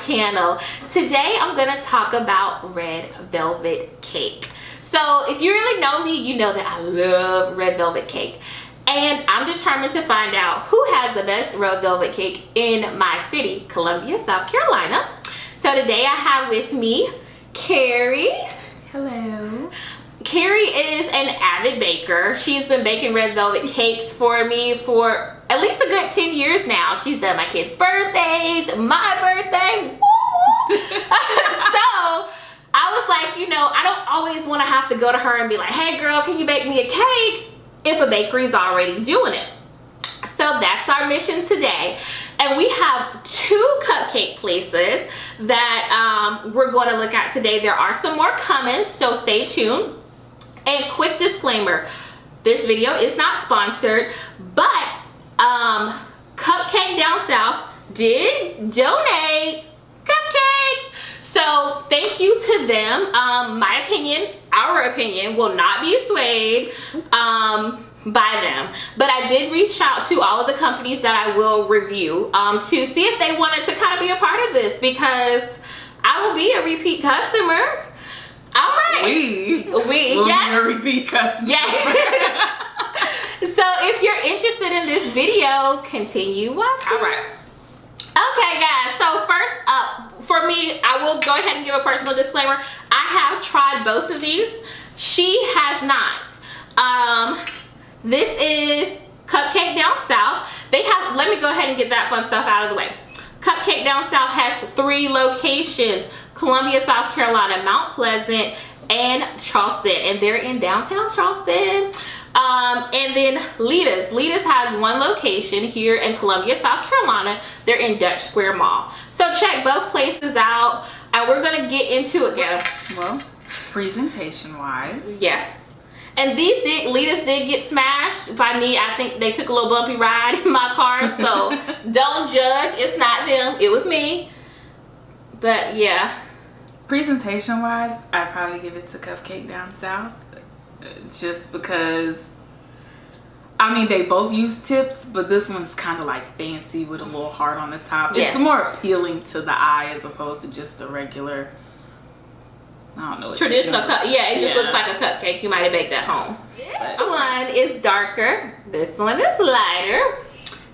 channel. Today I'm gonna talk about red velvet cake. So if you really know me, you know that I love red velvet cake. And I'm determined to find out who has the best red velvet cake in my city, Columbia, South Carolina. So today I have with me Carrie. Hello. Carrie is an avid baker. She's been baking red velvet cakes for me for at least a good 10 years now. She's done my kids' birthdays, my birthday, woo! So I was like, you know, I don't always want to have to go to her and be like, hey girl, can you bake me a cake? If a bakery's already doing it. So that's our mission today. And we have two cupcake places that we're going to look at today. There are some more coming, so stay tuned. And quick disclaimer, this video is not sponsored, but Cupcake DownSouth did donate cupcakes. So thank you to them. My opinion, our opinion will not be swayed by them. But I did reach out to all of the companies that I will review to see if they wanted to kind of be a part of this, because I will be a repeat customer. All right. We will be a repeat customer. Yeah. So if you're interested in this video, continue watching. All right. Okay, guys. So first up, for me, I will go ahead and give a personal disclaimer. I have tried both of these. She has not. This is Cupcake DownSouth. They have, let me go ahead and get that fun stuff out of the way. Cupcake DownSouth has 3 locations: Columbia, South Carolina, Mount Pleasant, and Charleston. And they're in downtown Charleston. And then Lita's has 1 location here in Columbia, South Carolina. They're in Dutch Square Mall. So check both places out, and we're gonna get into it, Ghetto. Well, presentation wise, yes. And Lita's did get smashed by me. I think they took a little bumpy ride in my car, so don't judge. It's not them, it was me. But yeah. Presentation wise, I'd probably give it to Cupcake DownSouth, just because, I mean, they both use tips, but this one's kind of like fancy with a little heart on the top. Yes. It's more appealing to the eye as opposed to just the regular, I don't know. Traditional cup. Yeah, it just looks like a cupcake you might have baked at home. This one is darker. This one is lighter.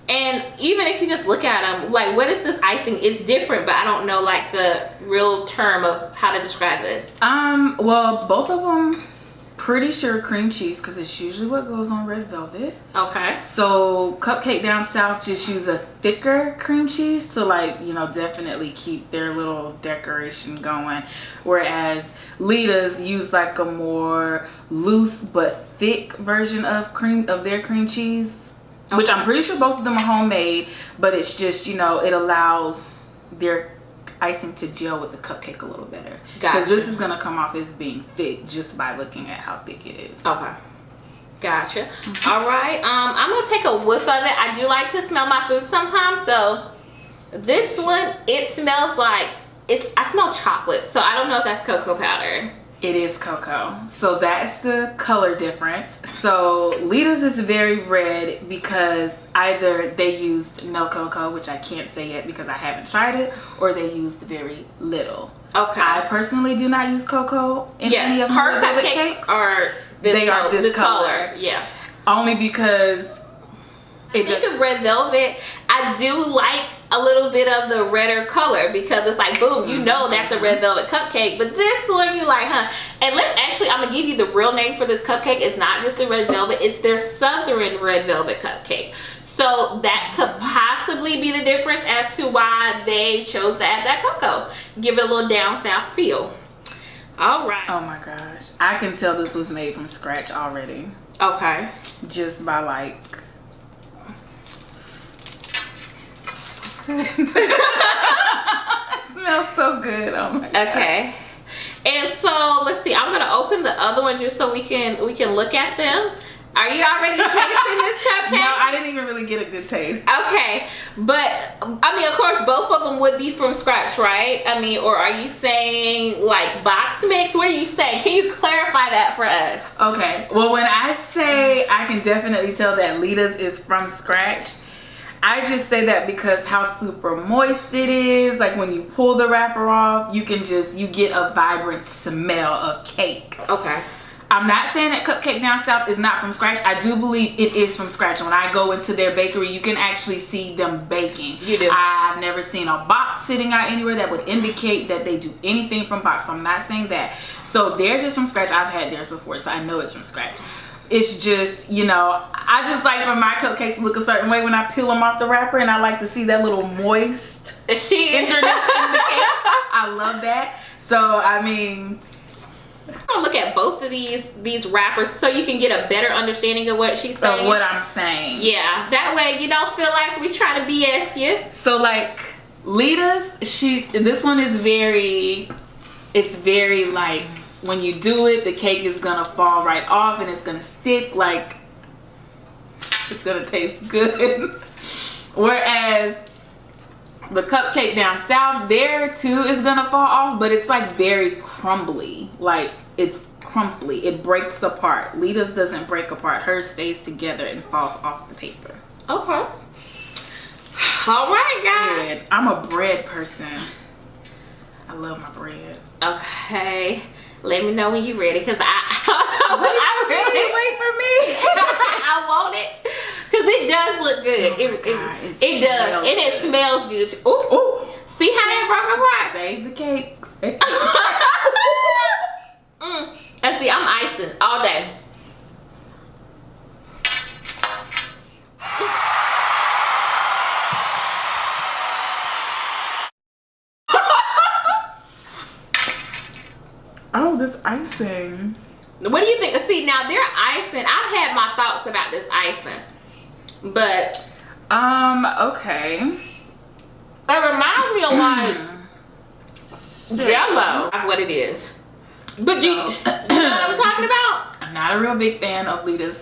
And even if you just look at them, like, what is this icing? It's different, but I don't know like the real term of how to describe this. Well, both of them, pretty sure cream cheese, because it's usually what goes on red velvet. Okay. So Cupcake DownSouth just use a thicker cream cheese to, like, you know, definitely keep their little decoration going, whereas Lita's use like a more loose but thick version of their cream cheese, which I'm pretty sure both of them are homemade, but it's just, you know, it allows their icing to gel with the cupcake a little better, because this is gonna come off as being thick just by looking at how thick it is. Okay, gotcha. All right, I'm gonna take a whiff of it. I do like to smell my food sometimes, so this one, it smells like I smell chocolate, so I don't know if that's cocoa powder. It is cocoa, so that's the color difference. So Lita's is very red because either they used no cocoa, which I can't say yet because I haven't tried it, or they used very little. Okay. I personally do not use cocoa in any of my cupcakes. Are this color. Yeah. Only because I think of red velvet, I do like a little bit of the redder color, because it's like, boom, you know that's a red velvet cupcake. But this one, you like, huh? And I'm gonna give you the real name for this cupcake. It's not just the red velvet, it's their Southern red velvet cupcake. So that could possibly be the difference as to why they chose to add that cocoa. Give it a little down south feel. All right. Oh my gosh, I can tell this was made from scratch already. Okay. Just by like. It smells so good. Oh my god. Okay. And so let's see, I'm gonna open the other one just so we can look at them. Are you already tasting this cupcake? No, I didn't even really get a good taste. Okay, but I mean, of course, both of them would be from scratch, right? I mean, or are you saying like box mix? What are you saying? Can you clarify that for us? Okay, well, when I say I can definitely tell that Lita's is from scratch, I just say that because how super moist it is. Like when you pull the wrapper off, you get a vibrant smell of cake. Okay. I'm not saying that Cupcake Down South is not from scratch. I do believe it is from scratch. When I go into their bakery, you can actually see them baking. You do. I've never seen a box sitting out anywhere that would indicate that they do anything from box. So I'm not saying that. So theirs is from scratch. I've had theirs before, so I know it's from scratch. It's just, you know, I just like when my cupcakes look a certain way when I peel them off the wrapper, and I like to see that little moist tenderness in the cake. I love that. So, I mean, I'm gonna look at both of these wrappers so you can get a better understanding of what she's saying. Of what I'm saying. Yeah, that way you don't feel like we try to BS you. So like Lita's, this one is very like when you do it, the cake is gonna fall right off and it's gonna stick, like it's gonna taste good. Whereas the Cupcake Down South, there too is gonna fall off, but it's like very crumbly. Like it's crumbly. It breaks apart. Lita's doesn't break apart. Hers stays together and falls off the paper. Okay. All right, guys. Bread. I'm a bread person. I love my bread. Okay. Let me know when you're ready, because I wait for me. I want it. Because it does look good. Oh it does. And it smells good too. Ooh. Ooh. See how that broke apart? Save the cake. And see, I'm icing all day. Oh, this icing. What do you think? See, now they're icing. I've had my thoughts about this icing, but okay. it reminds me of like Jello. That's what it is. But do you know what I'm talking about? I'm not a real big fan of Lita's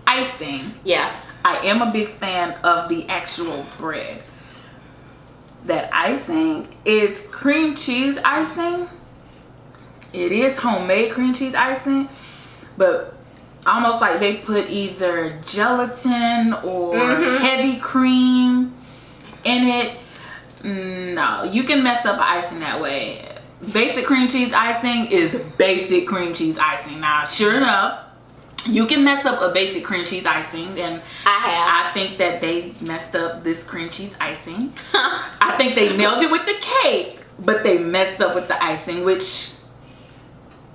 icing. Yeah. I am a big fan of the actual bread. That icing, it's cream cheese icing. It is homemade cream cheese icing, but almost like they put either gelatin or heavy cream in it. No, you can mess up icing that way. Basic cream cheese icing is basic cream cheese icing. Now, sure enough, you can mess up a basic cream cheese icing, and I think that they messed up this cream cheese icing. I think they nailed it with the cake, but they messed up with the icing, which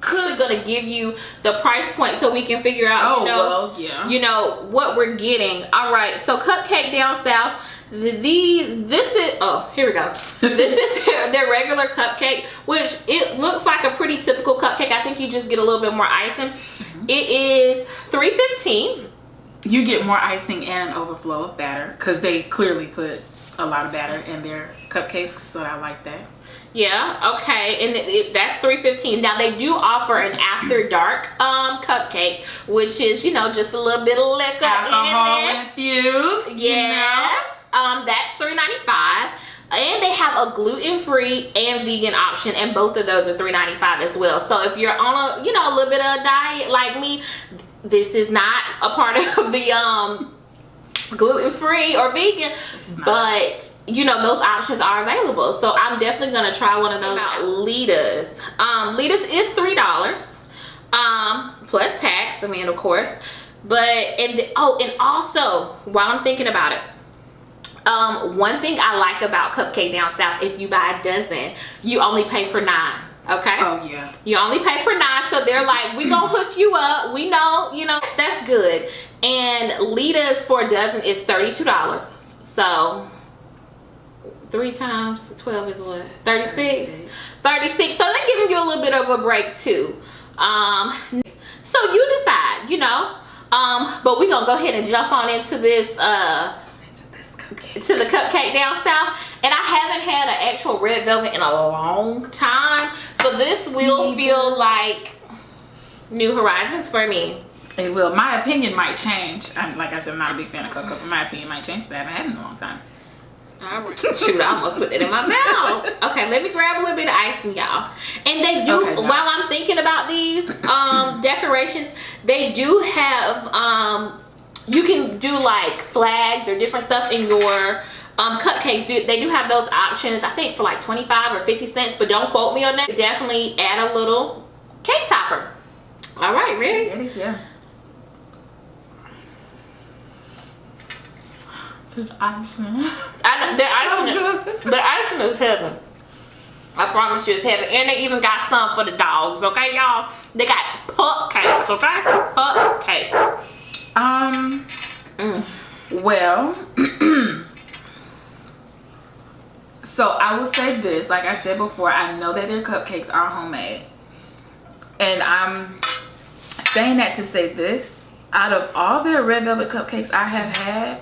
could gonna give you the price point so we can figure out you know what we're getting. All right, so Cupcake Down South, here we go. This is their regular cupcake, which it looks like a pretty typical cupcake. I think you just get a little bit more icing. It is $3.15. You get more icing and an overflow of batter because they clearly put a lot of batter in their cupcakes, so I like that. Yeah, okay, and that's $3.15. Now they do offer an after dark cupcake, which is, you know, just a little bit of liquor alcohol infused. Yeah, that's $3.95. And they have a gluten-free and vegan option, and both of those are $3.95 as well. So if you're on a, you know, a little bit of a diet like me, this is not a part of the gluten-free or vegan, but you know, those options are available. So I'm definitely gonna try one of those Lita's. Lita's is $3 plus tax, I mean, of course. But and also while I'm thinking about it, one thing I like about Cupcake Down South, if you buy a dozen, you only pay for 9. Okay. Oh yeah. You only pay for 9, so they're like, we gonna hook you up. We know, you know, that's good. And Lita's for a dozen is $32. So 3 times 12 is what? 36. 36. So they're giving you a little bit of a break too. So you decide, you know. But we're gonna go ahead and jump on into this to the Cupcake Down South. And I haven't had an actual red velvet in a long time, so this will feel like new horizons for me. It will. My opinion might change. Like I said, I'm not a big fan of cocoa, but my opinion might change because I haven't had it in a long time. All right. Shoot, I almost put it in my mouth. Okay, let me grab a little bit of icing, y'all. And they do, while I'm thinking about these decorations, they do have you can do like flags or different stuff in your cupcakes. They do have those options, I think for like 25 or 50 cents, but don't quote me on that. Definitely add a little cake topper. All right, ready? Yeah. This icing. I know, the icing is heaven. I promise you it's heaven. And they even got some for the dogs, okay, y'all? They got cupcakes, okay? Cupcakes. Well, so I will say this, like I said before, I know that their cupcakes are homemade. And I'm saying that to say this, out of all their red velvet cupcakes I have had,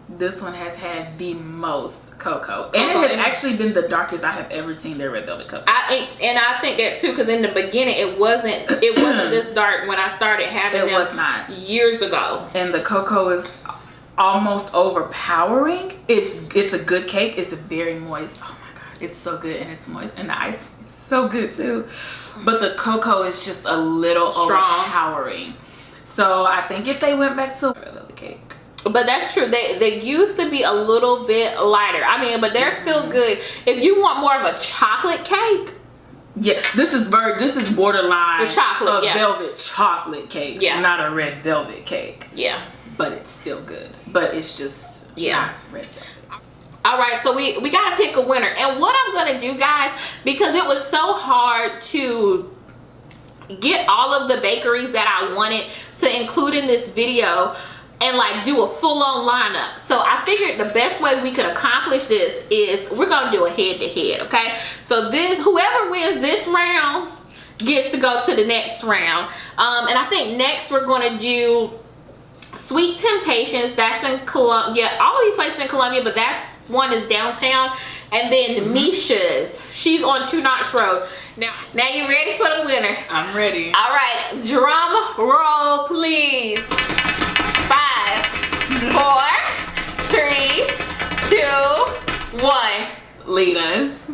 this one has had the most cocoa. And it has actually been the darkest I have ever seen their red velvet cupcake. I think that too, because in the beginning it wasn't this dark when I started having them. It was not. Years ago. And the cocoa is almost overpowering. It's a good cake. It's very moist. Oh my god, it's so good, and it's moist, and the ice is so good too. But the cocoa is just a little overpowering. So I think if they went back to red velvet cake. But that's true. They used to be a little bit lighter. I mean, but they're still good. If you want more of a chocolate cake. Yeah, this is borderline the chocolate, velvet chocolate cake. Yeah. Not a red velvet cake. Yeah. But it's still good. But it's just not red velvet. All right, so we gotta pick a winner. And what I'm gonna do, guys, because it was so hard to get all of the bakeries that I wanted to include in this video and like do a full-on lineup. So I figured the best way we could accomplish this is we're gonna do a head-to-head, okay? So whoever wins this round gets to go to the next round. And I think next we're gonna do Sweet Temptations. That's in Columbia. All of these places in Columbia, but that's one is downtown. And then Misha's. She's on 2 Notch Road. Now you ready for the winner? I'm ready. All right, drum roll, please. 5, 4, 3, 2, 1. Lita's.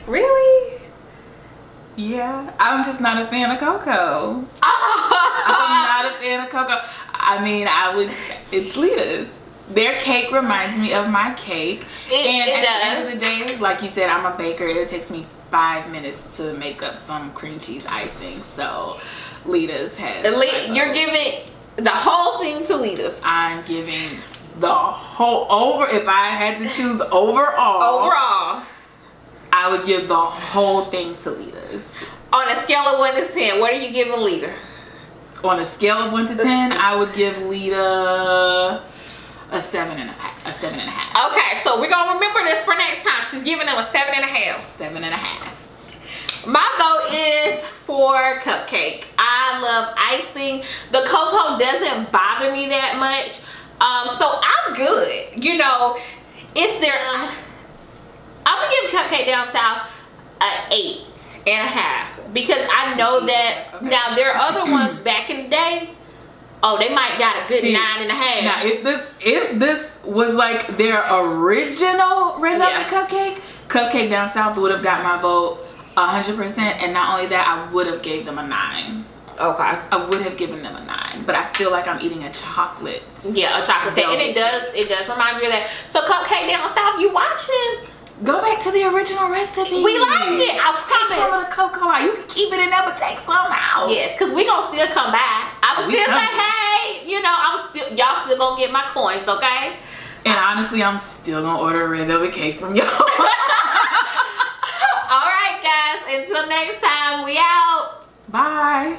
Really? Yeah, I'm just not a fan of cocoa. Oh. I'm not a fan of cocoa. I mean, it's Lita's. Their cake reminds me of my cake. It at does. the end of the day, like you said, I'm a baker. It takes me 5 minutes to make up some cream cheese icing. So Lita's has. You're giving the whole thing to Lita. I'm giving the whole if I had to choose overall, I would give the whole thing to Lita's. On a scale of 1 to 10, what are you giving Lita? On a scale of 1 to 10, I would give Lita a 7.5. A 7.5. Okay, so we're gonna remember this for next time. She's giving them a 7.5. 7.5. My vote is for Cupcake. I love icing. The cocoa doesn't bother me that much. So I'm good. You know, it's their I'm gonna give Cupcake Down South a 8.5 because I know that now there are other ones back in the day. Oh, they might got a good 9.5. Now, if this was like their original red velvet Cupcake Down South would have got my vote 100%, and not only that, I would have gave them a 9. Okay. I would have given them a 9, but I feel like I'm eating a chocolate. Yeah, a chocolate cake, and it does remind you of that. So Cupcake Down South, you watching? Go back to the original recipe. We liked it. I was talking some of the cocoa out. You can keep it in there, but take some out. Yes, because we gonna still come back. I was still say, hey, you know, y'all still gonna get my coins, okay? And honestly, I'm still gonna order a red velvet cake from y'all. All right, guys. Until next time, we out. Bye.